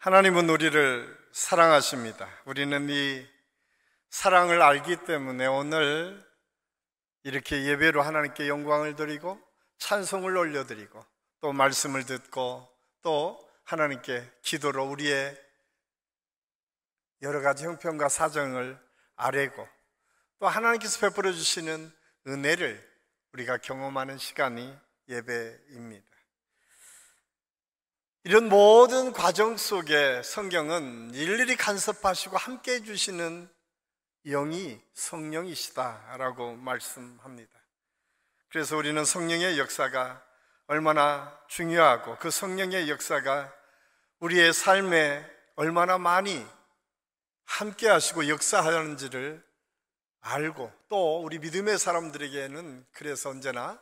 하나님은 우리를 사랑하십니다. 우리는 이 사랑을 알기 때문에 오늘 이렇게 예배로 하나님께 영광을 드리고 찬송을 올려드리고 또 말씀을 듣고 또 하나님께 기도로 우리의 여러 가지 형편과 사정을 아뢰고 또 하나님께서 베풀어 주시는 은혜를 우리가 경험하는 시간이 예배입니다. 이런 모든 과정 속에 성경은 일일이 간섭하시고 함께 해주시는 영이 성령이시다라고 말씀합니다. 그래서 우리는 성령의 역사가 얼마나 중요하고 그 성령의 역사가 우리의 삶에 얼마나 많이 함께 하시고 역사하는지를 알고 또 우리 믿음의 사람들에게는 그래서 언제나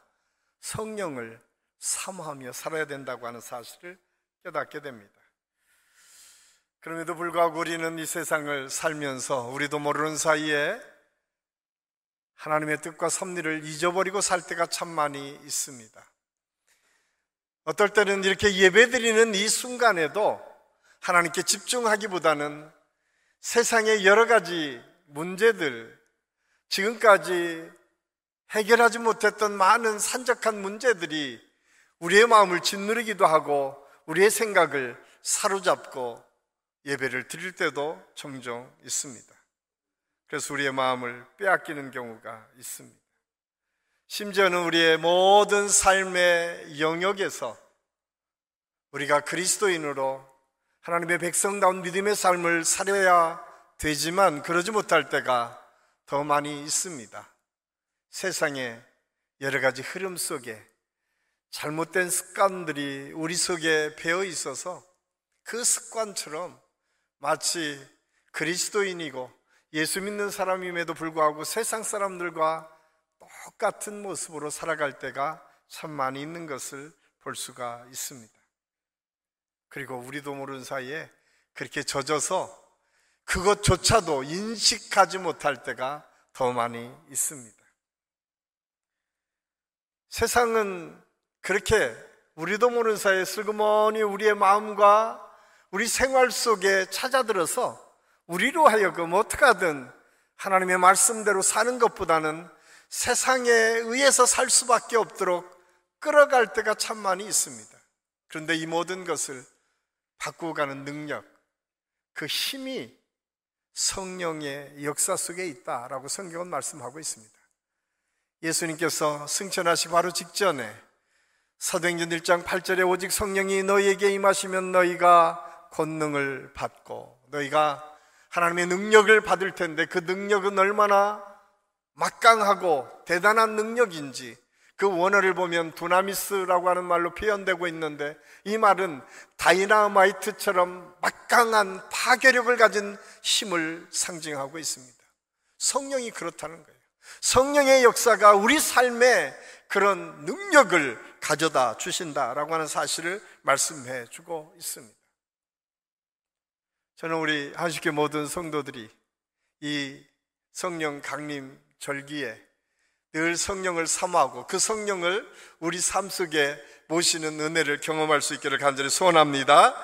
성령을 사모하며 살아야 된다고 하는 사실을 깨닫게 됩니다. 그럼에도 불구하고 우리는 이 세상을 살면서 우리도 모르는 사이에 하나님의 뜻과 섭리를 잊어버리고 살 때가 참 많이 있습니다. 어떨 때는 이렇게 예배드리는 이 순간에도 하나님께 집중하기보다는 세상의 여러 가지 문제들, 지금까지 해결하지 못했던 많은 산적한 문제들이 우리의 마음을 짓누르기도 하고 우리의 생각을 사로잡고 예배를 드릴 때도 종종 있습니다. 그래서 우리의 마음을 빼앗기는 경우가 있습니다. 심지어는 우리의 모든 삶의 영역에서 우리가 그리스도인으로 하나님의 백성다운 믿음의 삶을 살아야 되지만 그러지 못할 때가 더 많이 있습니다. 세상의 여러 가지 흐름 속에 잘못된 습관들이 우리 속에 배어 있어서 그 습관처럼 마치 그리스도인이고 예수 믿는 사람임에도 불구하고 세상 사람들과 똑같은 모습으로 살아갈 때가 참 많이 있는 것을 볼 수가 있습니다. 그리고 우리도 모르는 사이에 그렇게 젖어서 그것조차도 인식하지 못할 때가 더 많이 있습니다. 세상은 그렇게 우리도 모르는 사이에 슬그머니 우리의 마음과 우리 생활 속에 찾아들어서 우리로 하여금 어떻게 하든 하나님의 말씀대로 사는 것보다는 세상에 의해서 살 수밖에 없도록 끌어갈 때가 참 많이 있습니다. 그런데 이 모든 것을 바꾸고 가는 능력, 그 힘이 성령의 역사 속에 있다라고 성경은 말씀하고 있습니다. 예수님께서 승천하시기 바로 직전에 사도행전 1장 8절에 오직 성령이 너희에게 임하시면 너희가 권능을 받고 너희가 하나님의 능력을 받을 텐데 그 능력은 얼마나 막강하고 대단한 능력인지 그 원어를 보면 두나미스라고 하는 말로 표현되고 있는데 이 말은 다이나마이트처럼 막강한 파괴력을 가진 힘을 상징하고 있습니다. 성령이 그렇다는 거예요. 성령의 역사가 우리 삶에 그런 능력을 가져다 주신다라고 하는 사실을 말씀해 주고 있습니다. 저는 우리 한식교 모든 성도들이 이 성령 강림 절기에 늘 성령을 사모하고 그 성령을 우리 삶 속에 모시는 은혜를 경험할 수 있기를 간절히 소원합니다.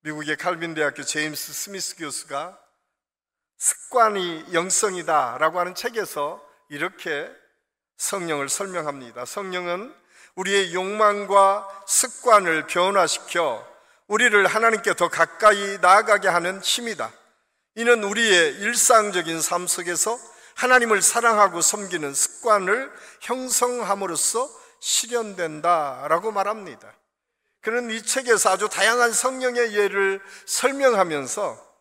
미국의 칼빈 대학교 제임스 스미스 교수가 습관이 영성이다 라고 하는 책에서 이렇게 성령을 설명합니다. 성령은 우리의 욕망과 습관을 변화시켜 우리를 하나님께 더 가까이 나아가게 하는 힘이다. 이는 우리의 일상적인 삶 속에서 하나님을 사랑하고 섬기는 습관을 형성함으로써 실현된다라고 말합니다. 그는 이 책에서 아주 다양한 성령의 예를 설명하면서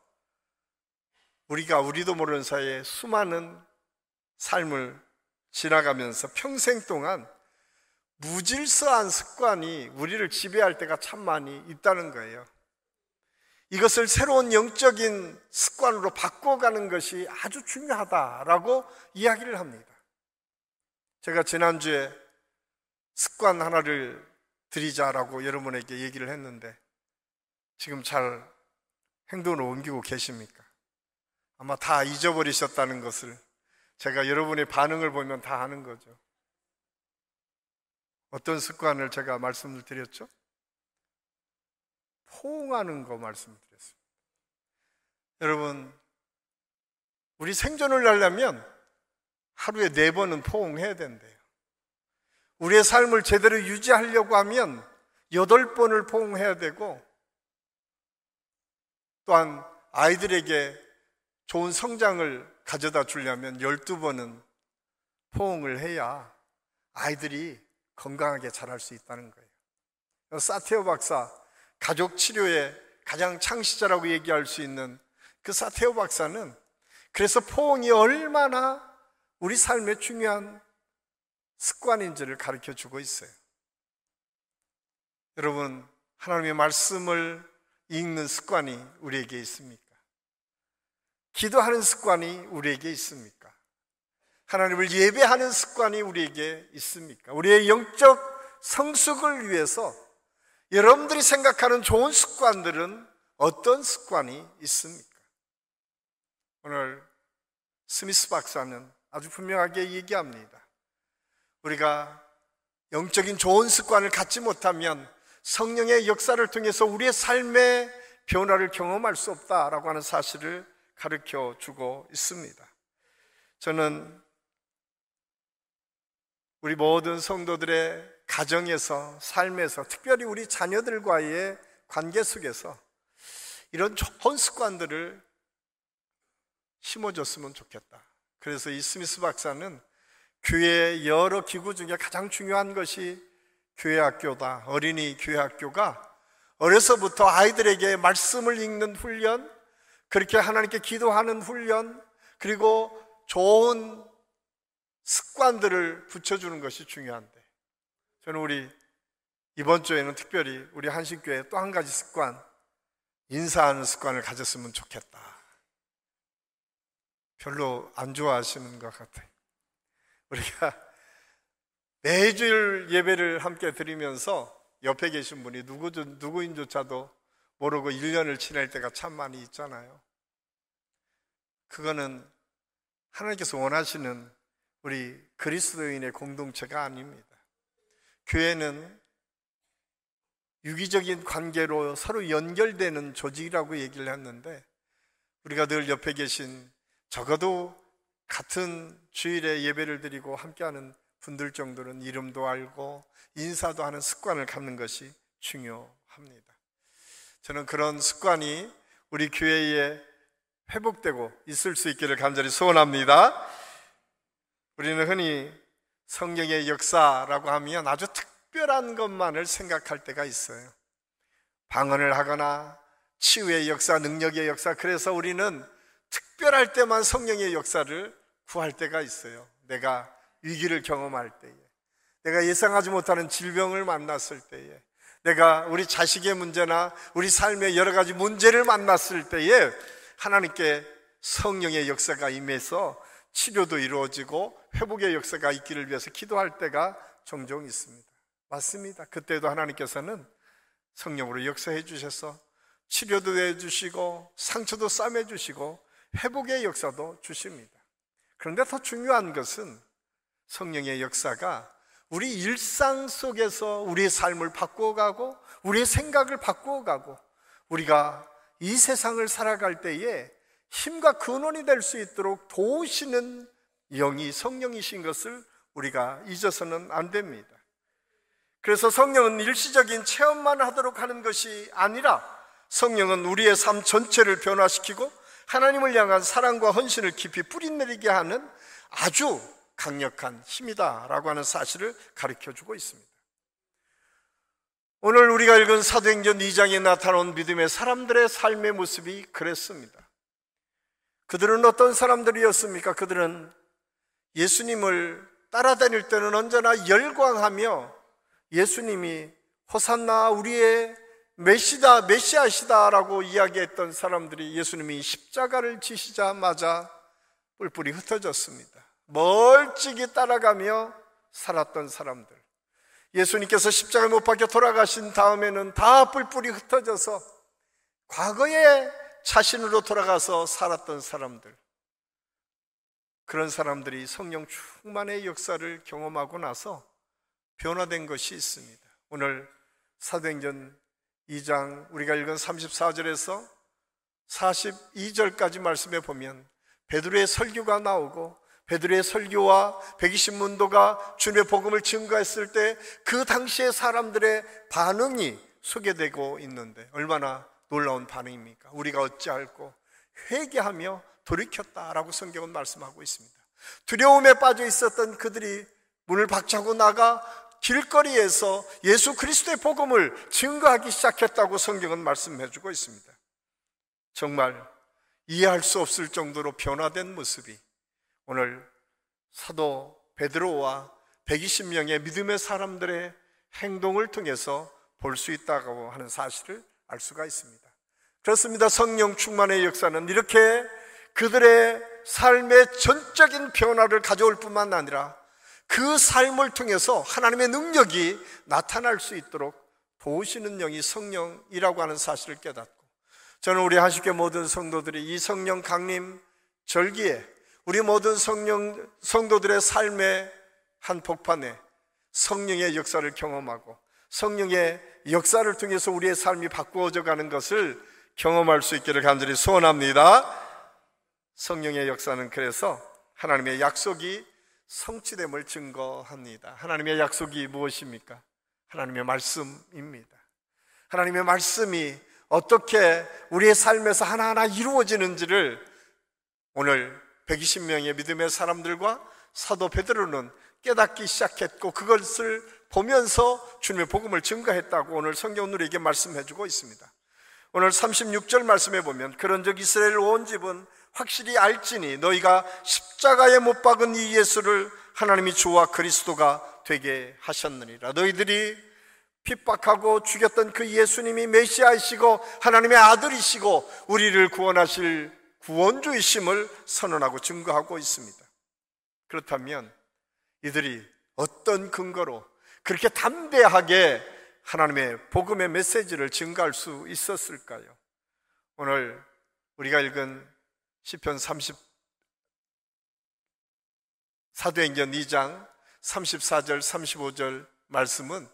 우리도 모르는 사이에 수많은 삶을 지나가면서 평생 동안 무질서한 습관이 우리를 지배할 때가 참 많이 있다는 거예요. 이것을 새로운 영적인 습관으로 바꿔가는 것이 아주 중요하다라고 이야기를 합니다. 제가 지난주에 습관 하나를 드리자라고 여러분에게 얘기를 했는데 지금 잘 행동으로 옮기고 계십니까? 아마 다 잊어버리셨다는 것을 제가 여러분의 반응을 보면 다 아는 거죠. 어떤 습관을 제가 말씀을 드렸죠? 포옹하는 거 말씀드렸습니다. 여러분, 우리 생존을 하려면 하루에 4번은 포옹해야 된대요. 우리의 삶을 제대로 유지하려고 하면 8번을 포옹해야 되고, 또한 아이들에게 좋은 성장을 가져다 주려면 12번은 포옹을 해야 아이들이 건강하게 자랄 수 있다는 거예요. 사테오 박사, 가족 치료의 가장 창시자라고 얘기할 수 있는 그 사테오 박사는 그래서 포옹이 얼마나 우리 삶에 중요한 습관인지를 가르쳐 주고 있어요. 여러분, 하나님의 말씀을 읽는 습관이 우리에게 있습니까? 기도하는 습관이 우리에게 있습니까? 하나님을 예배하는 습관이 우리에게 있습니까? 우리의 영적 성숙을 위해서 여러분들이 생각하는 좋은 습관들은 어떤 습관이 있습니까? 오늘 스미스 박사는 아주 분명하게 얘기합니다. 우리가 영적인 좋은 습관을 갖지 못하면 성령의 역사를 통해서 우리의 삶의 변화를 경험할 수 없다라고 하는 사실을 가르쳐 주고 있습니다. 저는 우리 모든 성도들의 가정에서, 삶에서, 특별히 우리 자녀들과의 관계 속에서 이런 좋은 습관들을 심어줬으면 좋겠다. 그래서 이 스미스 박사는 교회의 여러 기구 중에 가장 중요한 것이 교회학교다. 어린이 교회학교가 어려서부터 아이들에게 말씀을 읽는 훈련, 그렇게 하나님께 기도하는 훈련, 그리고 좋은 습관들을 붙여주는 것이 중요한데, 저는 우리 이번 주에는 특별히 우리 한신교회 또 한 가지 습관, 인사하는 습관을 가졌으면 좋겠다. 별로 안 좋아하시는 것 같아요. 우리가 매주 예배를 함께 드리면서 옆에 계신 분이 누구인조차도 모르고 1년을 지낼 때가 참 많이 있잖아요. 그거는 하나님께서 원하시는 우리 그리스도인의 공동체가 아닙니다. 교회는 유기적인 관계로 서로 연결되는 조직이라고 얘기를 했는데, 우리가 늘 옆에 계신 적어도 같은 주일에 예배를 드리고 함께하는 분들 정도는 이름도 알고 인사도 하는 습관을 갖는 것이 중요합니다. 저는 그런 습관이 우리 교회에 회복되고 있을 수 있기를 간절히 소원합니다. 우리는 흔히 성령의 역사라고 하면 아주 특별한 것만을 생각할 때가 있어요. 방언을 하거나 치유의 역사, 능력의 역사, 그래서 우리는 특별할 때만 성령의 역사를 구할 때가 있어요. 내가 위기를 경험할 때에, 내가 예상하지 못하는 질병을 만났을 때에, 내가 우리 자식의 문제나 우리 삶의 여러 가지 문제를 만났을 때에 하나님께 성령의 역사가 임해서 치료도 이루어지고 회복의 역사가 있기를 위해서 기도할 때가 종종 있습니다. 맞습니다. 그때도 하나님께서는 성령으로 역사해 주셔서 치료도 해주시고 상처도 싸매 주시고 회복의 역사도 주십니다. 그런데 더 중요한 것은 성령의 역사가 우리 일상 속에서 우리의 삶을 바꾸어가고 우리의 생각을 바꾸어가고 우리가 이 세상을 살아갈 때에 힘과 근원이 될 수 있도록 도우시는 영이 성령이신 것을 우리가 잊어서는 안 됩니다. 그래서 성령은 일시적인 체험만 하도록 하는 것이 아니라 성령은 우리의 삶 전체를 변화시키고 하나님을 향한 사랑과 헌신을 깊이 뿌리내리게 하는 아주 강력한 힘이다라고 하는 사실을 가르쳐주고 있습니다. 오늘 우리가 읽은 사도행전 2장에 나타난 믿음의 사람들의 삶의 모습이 그랬습니다. 그들은 어떤 사람들이었습니까? 그들은 예수님을 따라다닐 때는 언제나 열광하며 예수님이 호산나 우리의 메시아시다라고 이야기했던 사람들이 예수님이 십자가를 지시자마자 뿔뿔이 흩어졌습니다. 멀찍이 따라가며 살았던 사람들, 예수님께서 십자가에 못 박혀 돌아가신 다음에는 다 뿔뿔이 흩어져서 과거의 자신으로 돌아가서 살았던 사람들, 그런 사람들이 성령 충만의 역사를 경험하고 나서 변화된 것이 있습니다. 오늘 사도행전 2장 우리가 읽은 34절에서 42절까지 말씀해 보면 베드로의 설교가 나오고, 베드로의 설교와 120문도가 주님의 복음을 증거했을 때 그 당시의 사람들의 반응이 소개되고 있는데, 얼마나 놀라운 반응입니까? 우리가 어찌할꼬 회개하며 돌이켰다라고 성경은 말씀하고 있습니다. 두려움에 빠져 있었던 그들이 문을 박차고 나가 길거리에서 예수 그리스도의 복음을 증거하기 시작했다고 성경은 말씀해주고 있습니다. 정말 이해할 수 없을 정도로 변화된 모습이 오늘 사도 베드로와 120명의 믿음의 사람들의 행동을 통해서 볼 수 있다고 하는 사실을 알 수가 있습니다. 그렇습니다. 성령 충만의 역사는 이렇게 그들의 삶의 전적인 변화를 가져올 뿐만 아니라 그 삶을 통해서 하나님의 능력이 나타날 수 있도록 도우시는 영이 성령이라고 하는 사실을 깨닫고, 저는 우리 한식교 모든 성도들이 이 성령 강림 절기에 우리 모든 성도들의 삶의 한복판에 성령의 역사를 경험하고 성령의 역사를 통해서 우리의 삶이 바꾸어져 가는 것을 경험할 수 있기를 간절히 소원합니다. 성령의 역사는 그래서 하나님의 약속이 성취됨을 증거합니다. 하나님의 약속이 무엇입니까? 하나님의 말씀입니다. 하나님의 말씀이 어떻게 우리의 삶에서 하나하나 이루어지는지를 오늘 120명의 믿음의 사람들과 사도 베드로는 깨닫기 시작했고, 그것을 보면서 주님의 복음을 증거했다고 오늘 성경은 우리에게 말씀해주고 있습니다. 오늘 36절 말씀해 보면, 그런즉 이스라엘 온 집은 확실히 알지니 너희가 십자가에 못 박은 이 예수를 하나님이 주와 그리스도가 되게 하셨느니라. 너희들이 핍박하고 죽였던 그 예수님이 메시아이시고 하나님의 아들이시고 우리를 구원하실 구원주이심을 선언하고 증거하고 있습니다. 그렇다면 이들이 어떤 근거로 그렇게 담대하게 하나님의 복음의 메시지를 증거할 수 있었을까요? 오늘 우리가 읽은 시편 4도행전 2장 34절 35절 말씀은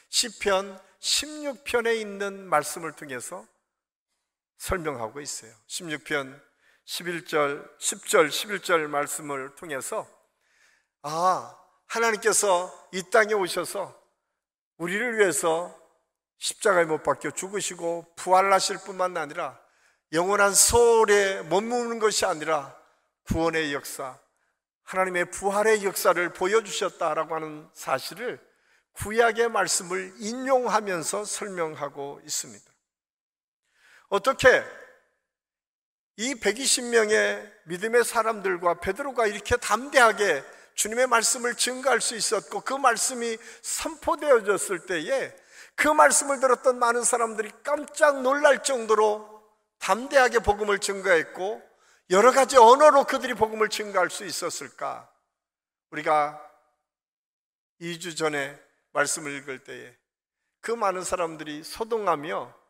시편 16편에 있는 말씀을 통해서 설명하고 있어요. 16편 11절, 10절, 11절 말씀을 통해서 하나님께서 이 땅에 오셔서 우리를 위해서 십자가에 못 박혀 죽으시고 부활하실 뿐만 아니라 영원한 소울에 머무는 것이 아니라 구원의 역사, 하나님의 부활의 역사를 보여주셨다라고 하는 사실을 구약의 말씀을 인용하면서 설명하고 있습니다. 어떻게 이 120명의 믿음의 사람들과 베드로가 이렇게 담대하게 주님의 말씀을 증거할 수 있었고, 그 말씀이 선포되어졌을 때에 그 말씀을 들었던 많은 사람들이 깜짝 놀랄 정도로 담대하게 복음을 증거했고, 여러 가지 언어로 그들이 복음을 증거할 수 있었을까? 우리가 2주 전에 말씀을 읽을 때에 그 많은 사람들이 소동하며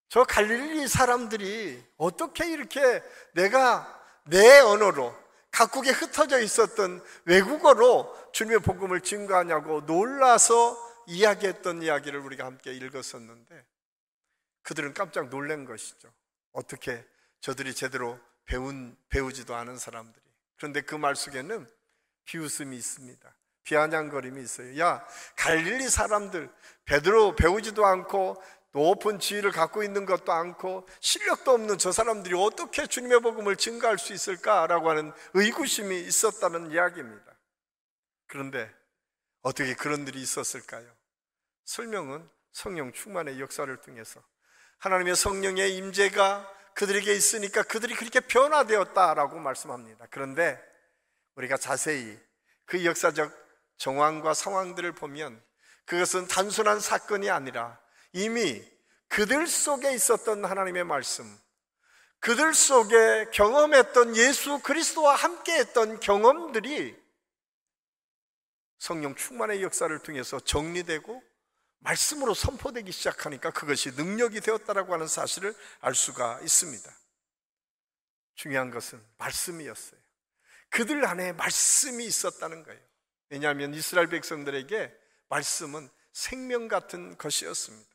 저 갈릴리 사람들이 어떻게 이렇게 내가 내 언어로 각국에 흩어져 있었던 외국어로 주님의 복음을 증거하냐고 놀라서 이야기했던 이야기를 우리가 함께 읽었었는데, 그들은 깜짝 놀란 것이죠. 어떻게 저들이 제대로 배우지도 않은 사람들이. 그런데 그 말 속에는 비웃음이 있습니다. 비아냥거림이 있어요. 야, 갈릴리 사람들, 베드로 배우지도 않고 높은 지위를 갖고 있는 것도 않고 실력도 없는 저 사람들이 어떻게 주님의 복음을 증거할 수 있을까라고 하는 의구심이 있었다는 이야기입니다. 그런데 어떻게 그런 일이 있었을까요? 설명은 성령 충만의 역사를 통해서 하나님의 성령의 임재가 그들에게 있으니까 그들이 그렇게 변화되었다라고 말씀합니다. 그런데 우리가 자세히 그 역사적 정황과 상황들을 보면 그것은 단순한 사건이 아니라 이미 그들 속에 있었던 하나님의 말씀, 그들 속에 경험했던 예수 그리스도와 함께했던 경험들이 성령 충만의 역사를 통해서 정리되고 말씀으로 선포되기 시작하니까 그것이 능력이 되었다라고 하는 사실을 알 수가 있습니다. 중요한 것은 말씀이었어요. 그들 안에 말씀이 있었다는 거예요. 왜냐하면 이스라엘 백성들에게 말씀은 생명 같은 것이었습니다.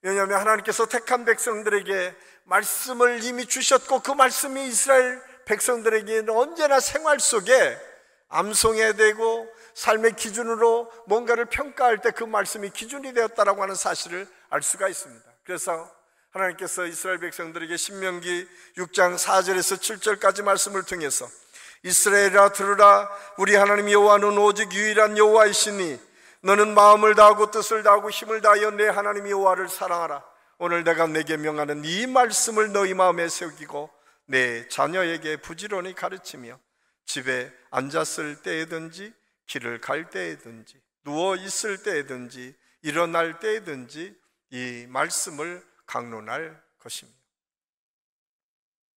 왜냐하면 하나님께서 택한 백성들에게 말씀을 이미 주셨고, 그 말씀이 이스라엘 백성들에게는 언제나 생활 속에 암송해야 되고, 삶의 기준으로 뭔가를 평가할 때 그 말씀이 기준이 되었다라고 하는 사실을 알 수가 있습니다. 그래서 하나님께서 이스라엘 백성들에게 신명기 6장 4절에서 7절까지 말씀을 통해서 이스라엘아 들으라, 우리 하나님 여호와는 오직 유일한 여호와이시니 너는 마음을 다하고 뜻을 다하고 힘을 다하여 내 하나님 여호와를 사랑하라. 오늘 내가 내게 명하는 이 말씀을 너희 마음에 새기고 내 자녀에게 부지런히 가르치며 집에 앉았을 때에든지 길을 갈 때에든지 누워 있을 때에든지 일어날 때에든지 이 말씀을 강론할 것입니다.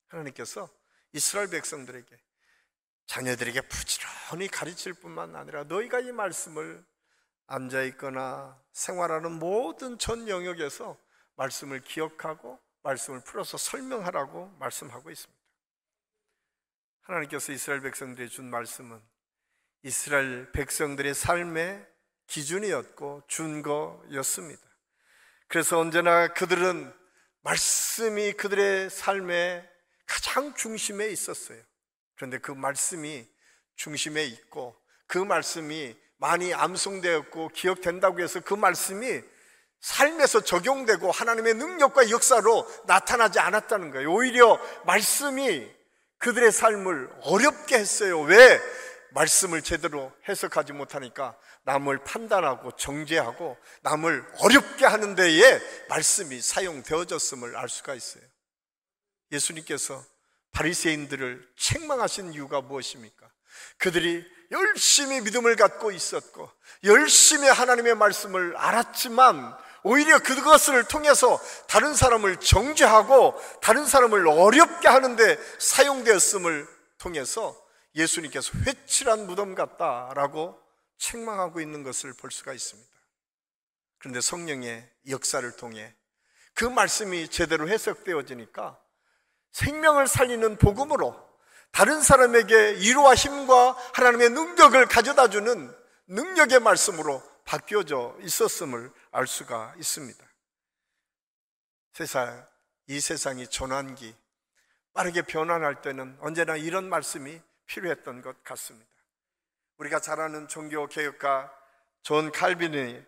하나님께서 이스라엘 백성들에게, 자녀들에게 부지런히 가르칠 뿐만 아니라 너희가 이 말씀을 앉아있거나 생활하는 모든 전 영역에서 말씀을 기억하고 말씀을 풀어서 설명하라고 말씀하고 있습니다. 하나님께서 이스라엘 백성들에게 준 말씀은 이스라엘 백성들의 삶의 기준이었고 준거였습니다. 그래서 언제나 그들은 말씀이 그들의 삶의 가장 중심에 있었어요. 그런데 그 말씀이 중심에 있고 그 말씀이 많이 암송되었고 기억된다고 해서 그 말씀이 삶에서 적용되고 하나님의 능력과 역사로 나타나지 않았다는 거예요. 오히려 말씀이 그들의 삶을 어렵게 했어요. 왜? 말씀을 제대로 해석하지 못하니까 남을 판단하고 정죄하고 남을 어렵게 하는 데에 말씀이 사용되어졌음을 알 수가 있어요. 예수님께서 바리새인들을 책망하신 이유가 무엇입니까? 그들이 열심히 믿음을 갖고 있었고 열심히 하나님의 말씀을 알았지만 오히려 그것을 통해서 다른 사람을 정죄하고 다른 사람을 어렵게 하는데 사용되었음을 통해서 예수님께서 회칠한 무덤 같다라고 책망하고 있는 것을 볼 수가 있습니다. 그런데 성령의 역사를 통해 그 말씀이 제대로 해석되어지니까 생명을 살리는 복음으로 다른 사람에게 위로와 힘과 하나님의 능력을 가져다주는 능력의 말씀으로 바뀌어져 있었음을 알 수가 있습니다. 이 세상이 전환기, 빠르게 변환할 때는 언제나 이런 말씀이 필요했던 것 같습니다. 우리가 잘 아는 종교개혁가 존 칼빈이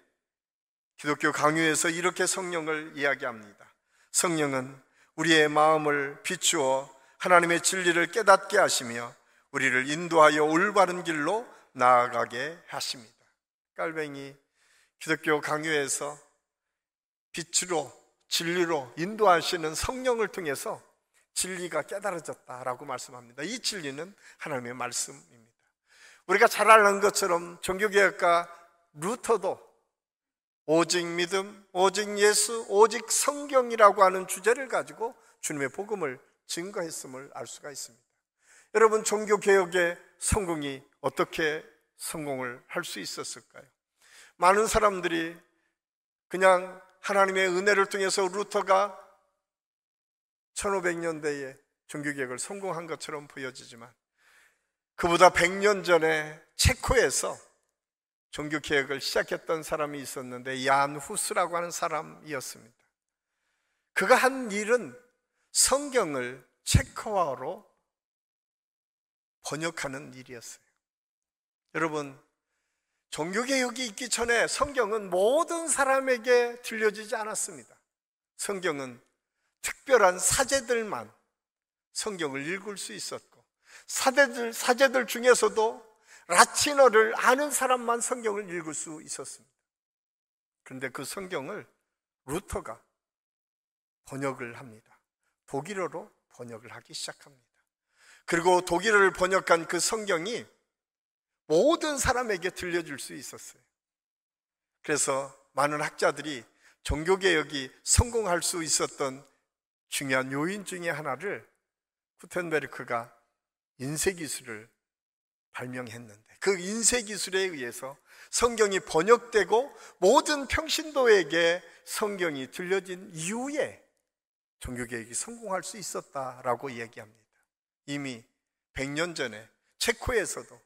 기독교 강요에서 이렇게 성령을 이야기합니다. 성령은 우리의 마음을 비추어 하나님의 진리를 깨닫게 하시며 우리를 인도하여 올바른 길로 나아가게 하십니다. 칼빈이 기독교 강요에서 빛으로 진리로 인도하시는 성령을 통해서 진리가 깨달아졌다라고 말씀합니다. 이 진리는 하나님의 말씀입니다. 우리가 잘 아는 것처럼 종교개혁가 루터도 오직 믿음, 오직 예수, 오직 성경이라고 하는 주제를 가지고 주님의 복음을 증거했음을 알 수가 있습니다. 여러분, 종교개혁의 성공이 어떻게 성공을 할 수 있었을까요? 많은 사람들이 그냥 하나님의 은혜를 통해서 루터가 1500년대에 종교개혁을 성공한 것처럼 보여지지만 그보다 100년 전에 체코에서 종교개혁을 시작했던 사람이 있었는데 얀 후스라고 하는 사람이었습니다. 그가 한 일은 성경을 체코어로 번역하는 일이었어요. 여러분, 종교개혁이 있기 전에 성경은 모든 사람에게 들려지지 않았습니다. 성경은 특별한 사제들만 성경을 읽을 수 있었고 사제들 중에서도 라틴어를 아는 사람만 성경을 읽을 수 있었습니다. 그런데 그 성경을 루터가 번역을 합니다. 독일어로 번역을 하기 시작합니다. 그리고 독일어를 번역한 그 성경이 모든 사람에게 들려줄 수 있었어요. 그래서 많은 학자들이 종교개혁이 성공할 수 있었던 중요한 요인 중에 하나를 구텐베르크가 인쇄기술을 발명했는데 그 인쇄기술에 의해서 성경이 번역되고 모든 평신도에게 성경이 들려진 이후에 종교개혁이 성공할 수 있었다라고 이야기합니다. 이미 100년 전에 체코에서도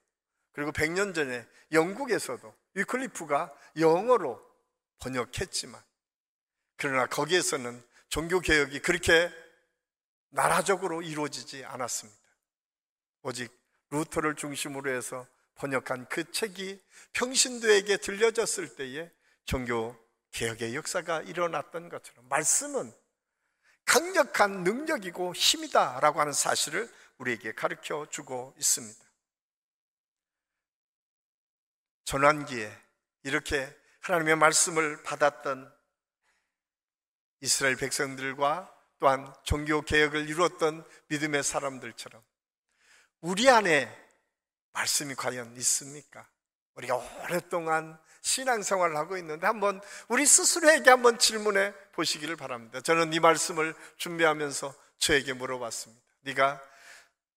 그리고 100년 전에 영국에서도 위클리프가 영어로 번역했지만 그러나 거기에서는 종교개혁이 그렇게 나라적으로 이루어지지 않았습니다. 오직 루터를 중심으로 해서 번역한 그 책이 평신도에게 들려졌을 때에 종교개혁의 역사가 일어났던 것처럼 말씀은 강력한 능력이고 힘이다라고 하는 사실을 우리에게 가르쳐 주고 있습니다. 전환기에 이렇게 하나님의 말씀을 받았던 이스라엘 백성들과 또한 종교개혁을 이루었던 믿음의 사람들처럼 우리 안에 말씀이 과연 있습니까? 우리가 오랫동안 신앙생활을 하고 있는데 한번 우리 스스로에게 한번 질문해 보시기를 바랍니다. 저는 이 말씀을 준비하면서 저에게 물어봤습니다. 네가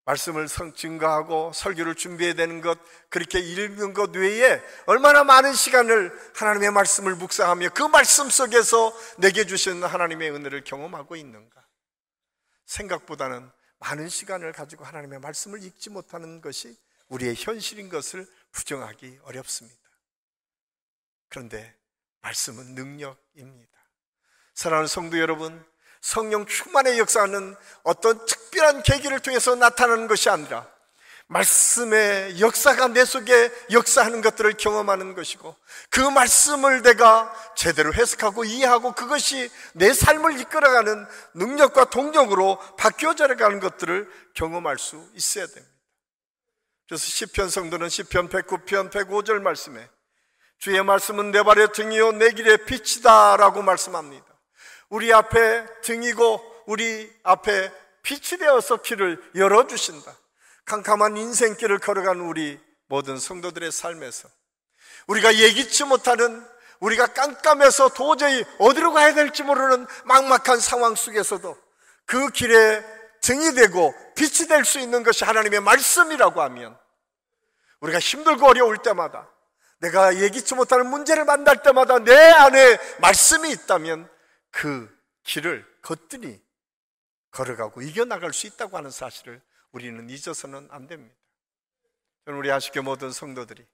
말씀을 증거하고 설교를 준비해야 되는 것, 그렇게 읽는 것 외에 얼마나 많은 시간을 하나님의 말씀을 묵상하며 그 말씀 속에서 내게 주신 하나님의 은혜를 경험하고 있는가? 생각보다는 많은 시간을 가지고 하나님의 말씀을 읽지 못하는 것이 우리의 현실인 것을 부정하기 어렵습니다. 그런데 말씀은 능력입니다. 사랑하는 성도 여러분, 성령 충만의 역사는 어떤 특별한 계기를 통해서 나타나는 것이 아니라 말씀의 역사가 내 속에 역사하는 것들을 경험하는 것이고, 그 말씀을 내가 제대로 해석하고 이해하고 그것이 내 삶을 이끌어가는 능력과 동력으로 바뀌어져가는 것들을 경험할 수 있어야 됩니다. 그래서 시편 성도는 시편 109편 105절 말씀에 주의 말씀은 내 발의 등이요 내 길의 빛이다 라고 말씀합니다. 우리 앞에 등이고 우리 앞에 빛이 되어서 길을 열어주신다. 캄캄한 인생길을 걸어가는 우리 모든 성도들의 삶에서 우리가 예기치 못하는, 우리가 깜깜해서 도저히 어디로 가야 될지 모르는 막막한 상황 속에서도 그 길에 등이 되고 빛이 될 수 있는 것이 하나님의 말씀이라고 하면, 우리가 힘들고 어려울 때마다, 내가 예기치 못하는 문제를 만날 때마다 내 안에 말씀이 있다면 그 길을 거뜬히 걸어가고 이겨나갈 수 있다고 하는 사실을 우리는 잊어서는 안 됩니다. 저는 우리 아쉽게 모든 성도들이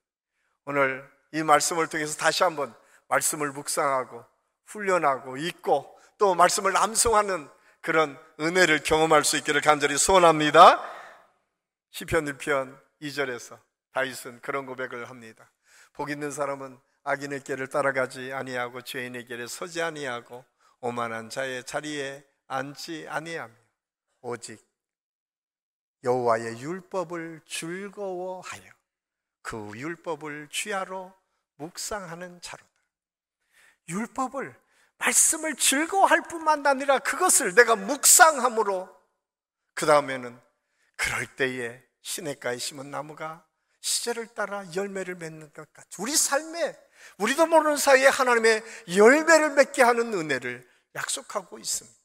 오늘 이 말씀을 통해서 다시 한번 말씀을 묵상하고 훈련하고 읽고 또 말씀을 암송하는 그런 은혜를 경험할 수 있기를 간절히 소원합니다. 시편 1편 2절에서 다윗은 그런 고백을 합니다. 복 있는 사람은 악인의 길을 따라가지 아니하고 죄인의 길에 서지 아니하고 오만한 자의 자리에 앉지 아니하며 오직 여호와의 율법을 즐거워하여 그 율법을 주야로 묵상하는 자로다. 율법을, 말씀을 즐거워할 뿐만 아니라 그것을 내가 묵상함으로 그 다음에는 그럴 때에 시냇가에 심은 나무가 시절을 따라 열매를 맺는 것 같이 우리 삶에 우리도 모르는 사이에 하나님의 열매를 맺게 하는 은혜를 약속하고 있습니다.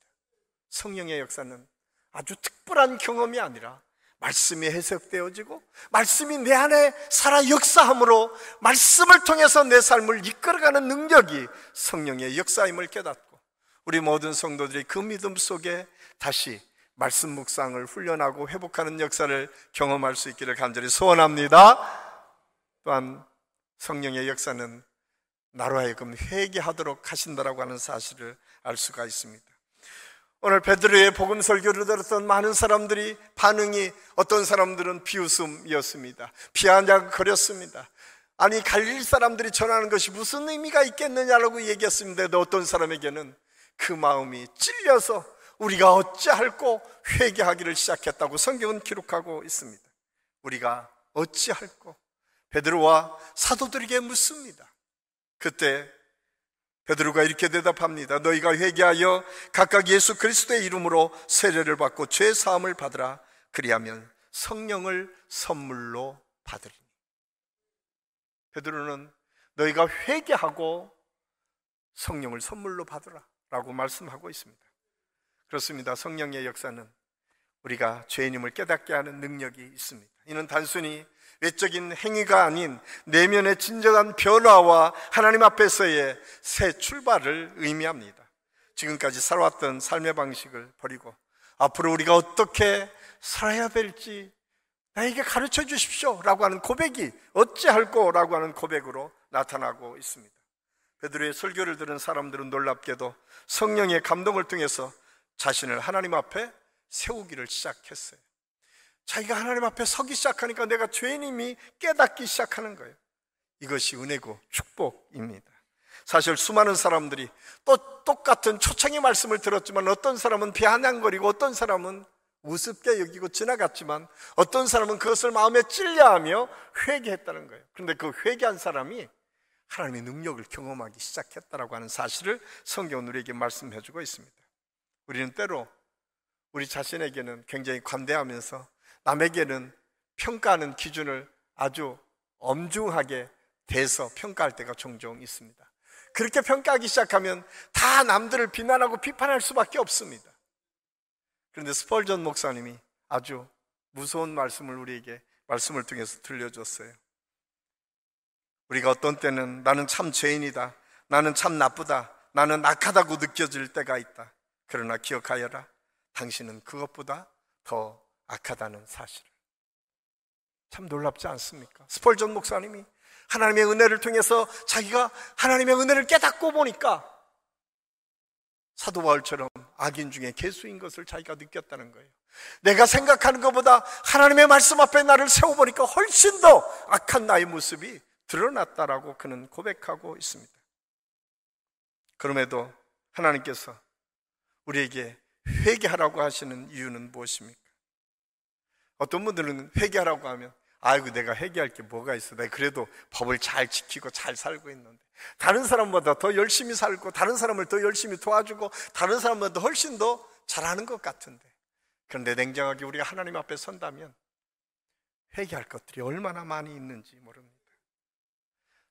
성령의 역사는 아주 특별한 경험이 아니라 말씀이 해석되어지고 말씀이 내 안에 살아 역사함으로 말씀을 통해서 내 삶을 이끌어가는 능력이 성령의 역사임을 깨닫고 우리 모든 성도들이 그 믿음 속에 다시 말씀 묵상을 훈련하고 회복하는 역사를 경험할 수 있기를 간절히 소원합니다. 또한 성령의 역사는 나로 하여금 회개하도록 하신다라고 하는 사실을 알 수가 있습니다. 오늘 베드로의 복음 설교를 들었던 많은 사람들이 반응이, 어떤 사람들은 비웃음이었습니다. 비아냥거렸습니다. 아니 갈릴 사람들이 전하는 것이 무슨 의미가 있겠느냐라고 얘기했습니다. 근데 어떤 사람에게는 그 마음이 찔려서 우리가 어찌할꼬 회개하기를 시작했다고 성경은 기록하고 있습니다. 우리가 어찌할꼬 베드로와 사도들에게 묻습니다. 그때 베드로가 이렇게 대답합니다. 너희가 회개하여 각각 예수 그리스도의 이름으로 세례를 받고 죄 사함을 받으라. 그리하면 성령을 선물로 받으리니. 베드로는 너희가 회개하고 성령을 선물로 받으라 라고 말씀하고 있습니다. 그렇습니다. 성령의 역사는 우리가 죄인임을 깨닫게 하는 능력이 있습니다. 이는 단순히 외적인 행위가 아닌 내면의 진정한 변화와 하나님 앞에서의 새 출발을 의미합니다. 지금까지 살아왔던 삶의 방식을 버리고 앞으로 우리가 어떻게 살아야 될지 나에게 가르쳐 주십시오 라고 하는 고백이 어찌할꼬 라고 하는 고백으로 나타나고 있습니다. 베드로의 설교를 들은 사람들은 놀랍게도 성령의 감동을 통해서 자신을 하나님 앞에 세우기를 시작했어요. 자기가 하나님 앞에 서기 시작하니까 내가 죄인임이 깨닫기 시작하는 거예요. 이것이 은혜고 축복입니다. 사실 수많은 사람들이 또 똑같은 초청의 말씀을 들었지만 어떤 사람은 비아냥거리고 어떤 사람은 우습게 여기고 지나갔지만 어떤 사람은 그것을 마음에 찔려하며 회개했다는 거예요. 그런데 그 회개한 사람이 하나님의 능력을 경험하기 시작했다라고 하는 사실을 성경은 우리에게 말씀해주고 있습니다. 우리는 때로 우리 자신에게는 굉장히 관대하면서 남에게는 평가하는 기준을 아주 엄중하게 대서 평가할 때가 종종 있습니다. 그렇게 평가하기 시작하면 다 남들을 비난하고 비판할 수밖에 없습니다. 그런데 스펄전 목사님이 아주 무서운 말씀을 우리에게 말씀을 통해서 들려줬어요. 우리가 어떤 때는 나는 참 죄인이다, 나는 참 나쁘다, 나는 악하다고 느껴질 때가 있다. 그러나 기억하여라, 당신은 그것보다 더 악하다는 사실을. 참 놀랍지 않습니까? 스펄전 목사님이 하나님의 은혜를 통해서 자기가 하나님의 은혜를 깨닫고 보니까 사도 바울처럼 악인 중에 괴수인 것을 자기가 느꼈다는 거예요. 내가 생각하는 것보다 하나님의 말씀 앞에 나를 세워보니까 훨씬 더 악한 나의 모습이 드러났다라고 그는 고백하고 있습니다. 그럼에도 하나님께서 우리에게 회개하라고 하시는 이유는 무엇입니까? 어떤 분들은 회개하라고 하면 아이고 내가 회개할 게 뭐가 있어, 내가 그래도 법을 잘 지키고 잘 살고 있는데, 다른 사람보다 더 열심히 살고 다른 사람을 더 열심히 도와주고 다른 사람보다 훨씬 더 잘하는 것 같은데. 그런데 냉정하게 우리가 하나님 앞에 선다면 회개할 것들이 얼마나 많이 있는지 모릅니다.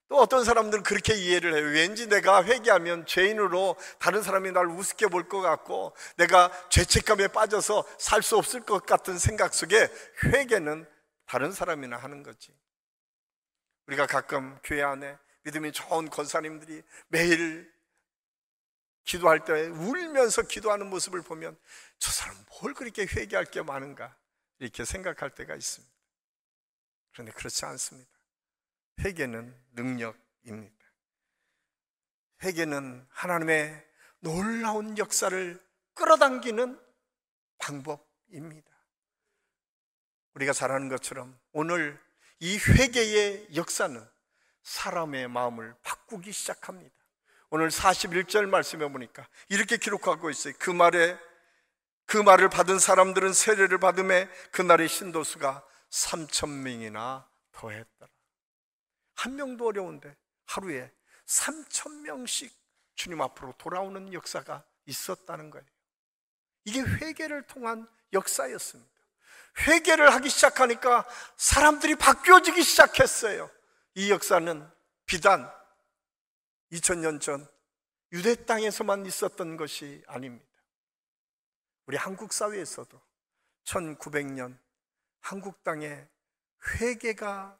또 어떤 사람들은 그렇게 이해를 해요. 왠지 내가 회개하면 죄인으로 다른 사람이 날 우습게 볼 것 같고 내가 죄책감에 빠져서 살 수 없을 것 같은 생각 속에 회개는 다른 사람이나 하는 거지. 우리가 가끔 교회 안에 믿음이 좋은 권사님들이 매일 기도할 때 울면서 기도하는 모습을 보면 저 사람 뭘 그렇게 회개할 게 많은가 이렇게 생각할 때가 있습니다. 그런데 그렇지 않습니다. 회개는 능력입니다. 회개는 하나님의 놀라운 역사를 끌어당기는 방법입니다. 우리가 잘 아는 것처럼 오늘 이 회개의 역사는 사람의 마음을 바꾸기 시작합니다. 오늘 41절 말씀해 보니까 이렇게 기록하고 있어요. 그 말을 받은 사람들은 세례를 받음에 그날의 신도수가 3,000명이나 더했더라. 한 명도 어려운데 하루에 3,000명씩 주님 앞으로 돌아오는 역사가 있었다는 거예요. 이게 회개를 통한 역사였습니다. 회개를 하기 시작하니까 사람들이 바뀌어지기 시작했어요. 이 역사는 비단 2000년 전 유대 땅에서만 있었던 것이 아닙니다. 우리 한국 사회에서도 1900년 한국 땅에 회개가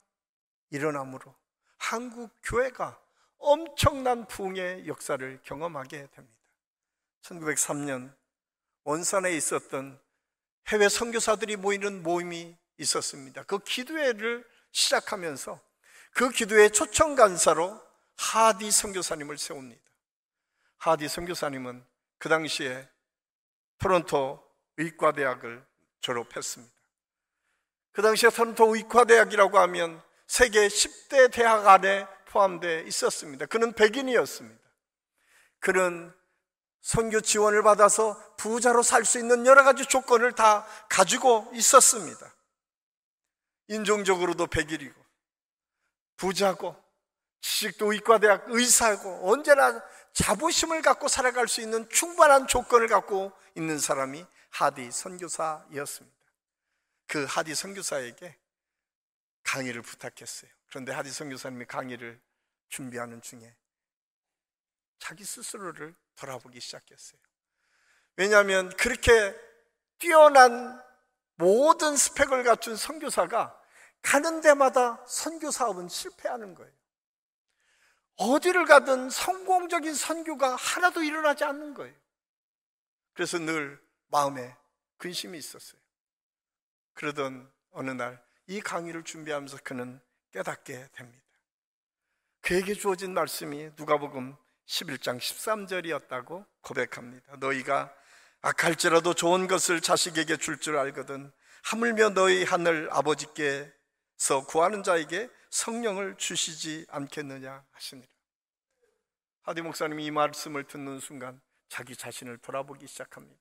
일어남으로 한국 교회가 엄청난 부흥의 역사를 경험하게 됩니다. 1903년 원산에 있었던 해외 선교사들이 모이는 모임이 있었습니다. 그 기도회를 시작하면서 그 기도회 초청 간사로 하디 선교사님을 세웁니다. 하디 선교사님은 그 당시에 토론토 의과대학을 졸업했습니다. 그 당시에 토론토 의과대학이라고 하면 세계 10대 대학 안에 포함되어 있었습니다. 그는 백인이었습니다. 그는 선교 지원을 받아서 부자로 살 수 있는 여러 가지 조건을 다 가지고 있었습니다. 인종적으로도 백인이고 부자고 지식도 의과대학 의사고 언제나 자부심을 갖고 살아갈 수 있는 충분한 조건을 갖고 있는 사람이 하디 선교사였습니다. 그 하디 선교사에게 강의를 부탁했어요. 그런데 하디 선교사님이 강의를 준비하는 중에 자기 스스로를 돌아보기 시작했어요. 왜냐하면 그렇게 뛰어난 모든 스펙을 갖춘 선교사가 가는 데마다 선교 사업은 실패하는 거예요. 어디를 가든 성공적인 선교가 하나도 일어나지 않는 거예요. 그래서 늘 마음에 근심이 있었어요. 그러던 어느 날 이 강의를 준비하면서 그는 깨닫게 됩니다. 그에게 주어진 말씀이 누가복음 11장 13절이었다고 고백합니다. 너희가 악할지라도 좋은 것을 자식에게 줄 줄 알거든 하물며 너희 하늘 아버지께서 구하는 자에게 성령을 주시지 않겠느냐 하시니라. 하디 목사님이 이 말씀을 듣는 순간 자기 자신을 돌아보기 시작합니다.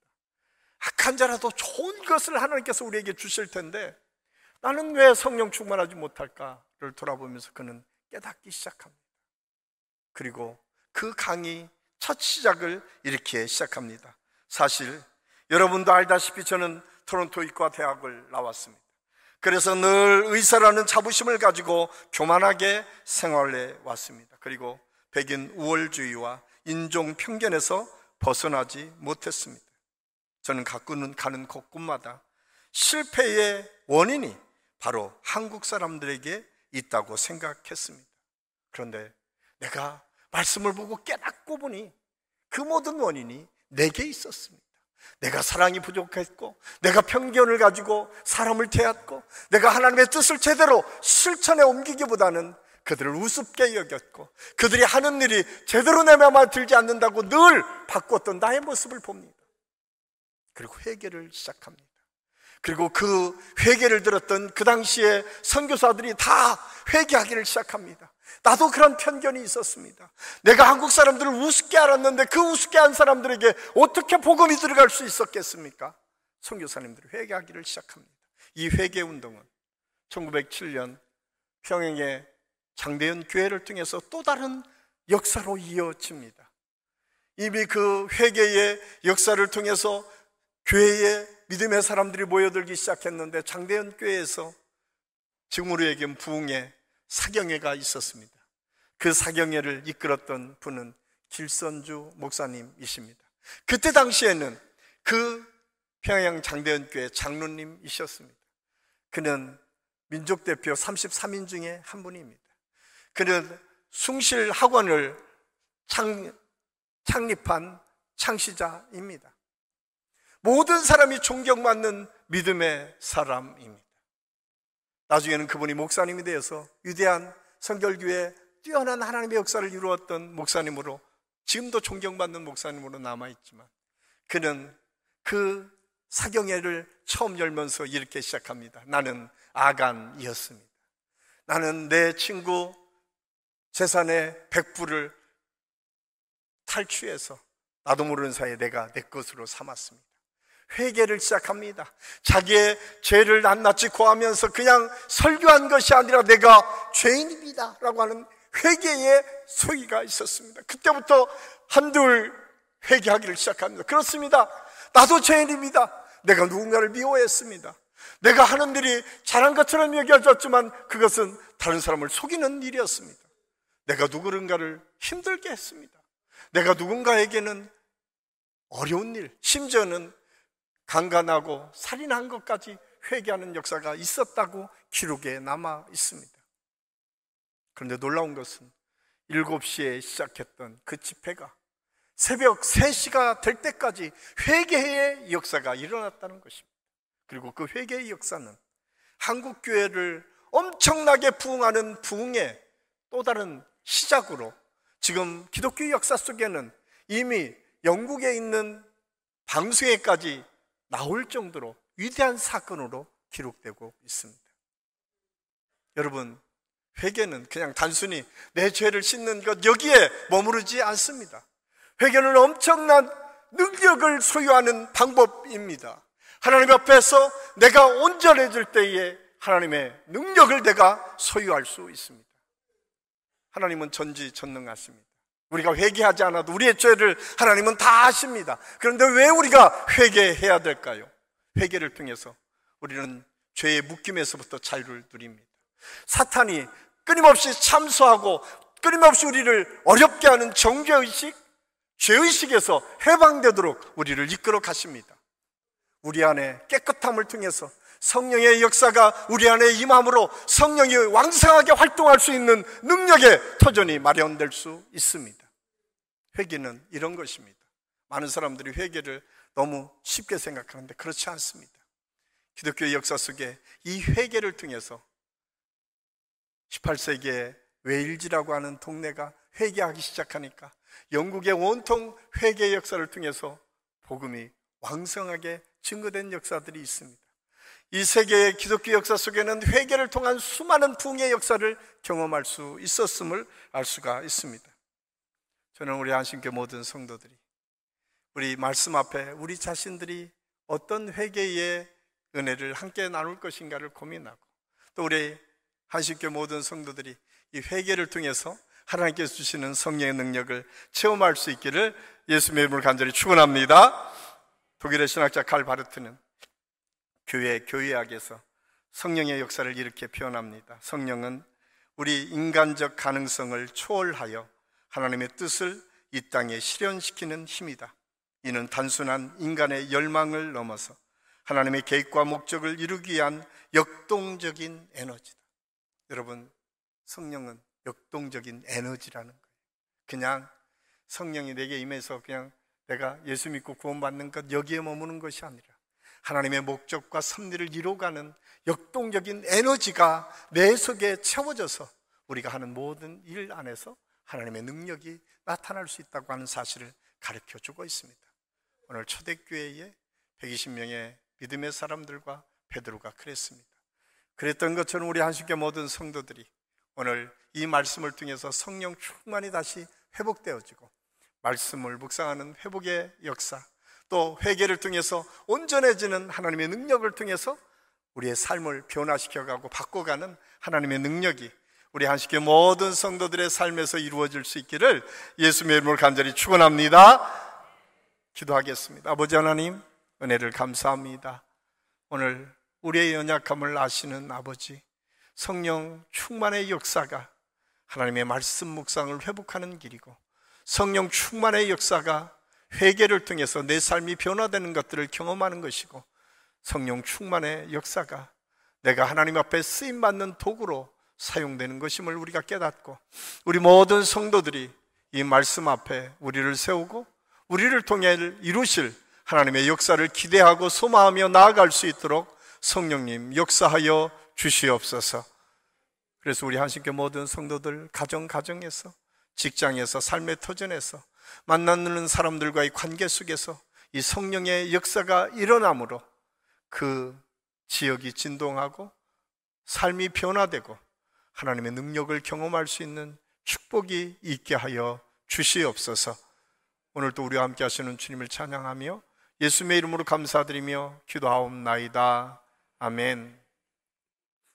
악한 자라도 좋은 것을 하나님께서 우리에게 주실 텐데 나는 왜 성령 충만하지 못할까를 돌아보면서 그는 깨닫기 시작합니다. 그리고 그 강의 첫 시작을 이렇게 시작합니다. 사실 여러분도 알다시피 저는 토론토 의과 대학을 나왔습니다. 그래서 늘 의사라는 자부심을 가지고 교만하게 생활해 왔습니다. 그리고 백인 우월주의와 인종 편견에서 벗어나지 못했습니다. 저는 가는 곳곳마다 실패의 원인이 바로 한국 사람들에게 있다고 생각했습니다. 그런데 내가 말씀을 보고 깨닫고 보니 그 모든 원인이 내게 있었습니다. 내가 사랑이 부족했고, 내가 편견을 가지고 사람을 대했고, 내가 하나님의 뜻을 제대로 실천에 옮기기보다는 그들을 우습게 여겼고, 그들이 하는 일이 제대로 내 맘에 들지 않는다고 늘 바꿨던 나의 모습을 봅니다. 그리고 회개를 시작합니다. 그리고 그 회개를 들었던 그 당시에 선교사들이 다 회개하기를 시작합니다. 나도 그런 편견이 있었습니다. 내가 한국 사람들을 우습게 알았는데 그 우습게 한 사람들에게 어떻게 복음이 들어갈 수 있었겠습니까? 선교사님들이 회개하기를 시작합니다. 이 회개 운동은 1907년 평양의 장대현 교회를 통해서 또 다른 역사로 이어집니다. 이미 그 회개의 역사를 통해서 교회에 믿음의 사람들이 모여들기 시작했는데 장대현 교회에서 지금 우리에겐 부흥의 사경회가 있었습니다. 그 사경회를 이끌었던 분은 길선주 목사님이십니다. 그때 당시에는 그 평양 장대현 교회 장로님이셨습니다. 그는 민족대표 33인 중에 한 분입니다. 그는 숭실학원을 창립한 창시자입니다. 모든 사람이 존경받는 믿음의 사람입니다. 나중에는 그분이 목사님이 되어서 위대한 성결교회에 뛰어난 하나님의 역사를 이루었던 목사님으로, 지금도 존경받는 목사님으로 남아있지만, 그는 그 사경회를 처음 열면서 이렇게 시작합니다. 나는 아간이었습니다. 나는 내 친구 재산의 100%를 탈취해서 나도 모르는 사이에 내가 내 것으로 삼았습니다. 회개를 시작합니다. 자기의 죄를 낱낱이 고하면서 그냥 설교한 것이 아니라 내가 죄인입니다 라고 하는 회개의 소리가 있었습니다. 그때부터 한둘 회개하기를 시작합니다. 그렇습니다. 나도 죄인입니다. 내가 누군가를 미워했습니다. 내가 하는 일이 잘한 것처럼 여겨졌지만 그것은 다른 사람을 속이는 일이었습니다. 내가 누군가를 힘들게 했습니다. 내가 누군가에게는 어려운 일, 심지어는 강간하고 살인한 것까지 회개하는 역사가 있었다고 기록에 남아 있습니다. 그런데 놀라운 것은 7시에 시작했던 그 집회가 새벽 3시가 될 때까지 회개의 역사가 일어났다는 것입니다. 그리고 그 회개의 역사는 한국교회를 엄청나게 부흥하는 부흥의 또 다른 시작으로, 지금 기독교 역사 속에는 이미 영국에 있는 방송회까지 나올 정도로 위대한 사건으로 기록되고 있습니다. 여러분, 회개는 그냥 단순히 내 죄를 씻는 것, 여기에 머무르지 않습니다. 회개는 엄청난 능력을 소유하는 방법입니다. 하나님 앞에서 내가 온전해질 때에 하나님의 능력을 내가 소유할 수 있습니다. 하나님은 전지전능하십니다. 우리가 회개하지 않아도 우리의 죄를 하나님은 다 아십니다. 그런데 왜 우리가 회개해야 될까요? 회개를 통해서 우리는 죄의 묶임에서부터 자유를 누립니다. 사탄이 끊임없이 참소하고 끊임없이 우리를 어렵게 하는 정죄의식, 죄의식에서 해방되도록 우리를 이끌어 가십니다. 우리 안에 깨끗함을 통해서 성령의 역사가 우리 안에 임함으로 성령이 왕성하게 활동할 수 있는 능력의 터전이 마련될 수 있습니다. 회개는 이런 것입니다. 많은 사람들이 회개를 너무 쉽게 생각하는데 그렇지 않습니다. 기독교의 역사 속에 이 회개를 통해서 18세기에 웨일즈라고 하는 동네가 회개하기 시작하니까 영국의 온통 회개 역사를 통해서 복음이 왕성하게 증거된 역사들이 있습니다. 이 세계의 기독교 역사 속에는 회개를 통한 수많은 부흥의 역사를 경험할 수 있었음을 알 수가 있습니다. 저는 우리 안심교 모든 성도들이 우리 말씀 앞에 우리 자신들이 어떤 회개의 은혜를 함께 나눌 것인가를 고민하고, 또 우리 한식교 모든 성도들이 이 회개를 통해서 하나님께서 주시는 성령의 능력을 체험할 수 있기를 예수님의 이름으로 간절히 축원합니다. 독일의 신학자 칼 바르트는 교회학에서 성령의 역사를 이렇게 표현합니다. 성령은 우리 인간적 가능성을 초월하여 하나님의 뜻을 이 땅에 실현시키는 힘이다. 이는 단순한 인간의 열망을 넘어서 하나님의 계획과 목적을 이루기 위한 역동적인 에너지다. 여러분, 성령은 역동적인 에너지라는 거예요. 그냥 성령이 내게 임해서 그냥 내가 예수 믿고 구원받는 것, 여기에 머무는 것이 아니라 하나님의 목적과 섭리를 이루어가는 역동적인 에너지가 내 속에 채워져서 우리가 하는 모든 일 안에서 하나님의 능력이 나타날 수 있다고 하는 사실을 가르쳐주고 있습니다. 오늘 초대교회에 120명의 믿음의 사람들과 베드로가 그랬습니다. 그랬던 것처럼 우리 한식교 모든 성도들이 오늘 이 말씀을 통해서 성령 충만히 다시 회복되어지고, 말씀을 묵상하는 회복의 역사, 또 회개를 통해서 온전해지는 하나님의 능력을 통해서 우리의 삶을 변화시켜가고 바꿔가는 하나님의 능력이 우리 한식교 모든 성도들의 삶에서 이루어질 수 있기를 예수님의 이름으로 간절히 축원합니다. 기도하겠습니다. 아버지 하나님, 은혜를 감사합니다. 오늘 우리의 연약함을 아시는 아버지, 성령 충만의 역사가 하나님의 말씀 묵상을 회복하는 길이고, 성령 충만의 역사가 회개를 통해서 내 삶이 변화되는 것들을 경험하는 것이고, 성령 충만의 역사가 내가 하나님 앞에 쓰임받는 도구로 사용되는 것임을 우리가 깨닫고, 우리 모든 성도들이 이 말씀 앞에 우리를 세우고 우리를 통해 이루실 하나님의 역사를 기대하고 소망하며 나아갈 수 있도록 성령님 역사하여 주시옵소서. 그래서 우리 한식교 모든 성도들 가정에서, 직장에서, 삶의 터전에서, 만나는 사람들과의 관계 속에서 이 성령의 역사가 일어남으로 그 지역이 진동하고 삶이 변화되고 하나님의 능력을 경험할 수 있는 축복이 있게 하여 주시옵소서. 오늘도 우리와 함께 하시는 주님을 찬양하며 예수님의 이름으로 감사드리며 기도하옵나이다. 아멘.